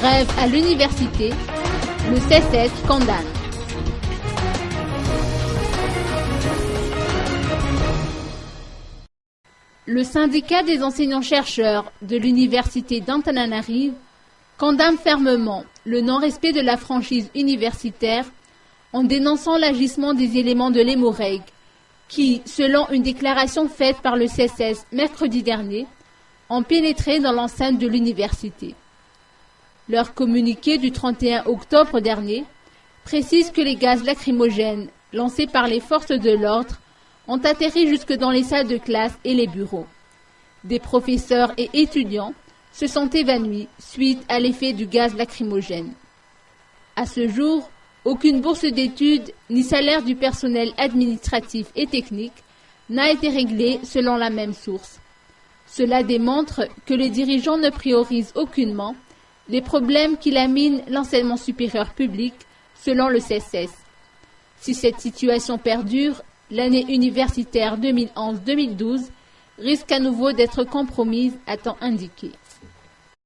Grève à l'université, le CSS condamne. Le syndicat des enseignants-chercheurs de l'université d'Antananarive condamne fermement le non-respect de la franchise universitaire en dénonçant l'agissement des éléments de l'Hémorrhague qui, selon une déclaration faite par le CSS mercredi dernier, ont pénétré dans l'enceinte de l'université. Leur communiqué du 31 octobre dernier précise que les gaz lacrymogènes lancés par les forces de l'ordre ont atterri jusque dans les salles de classe et les bureaux. Des professeurs et étudiants se sont évanouis suite à l'effet du gaz lacrymogène. À ce jour, aucune bourse d'études ni salaire du personnel administratif et technique n'a été réglé selon la même source. Cela démontre que les dirigeants ne priorisent aucunement les problèmes qui laminent l'enseignement supérieur public selon le CSS. Si cette situation perdure, l'année universitaire 2011-2012 risque à nouveau d'être compromise à temps indiqué.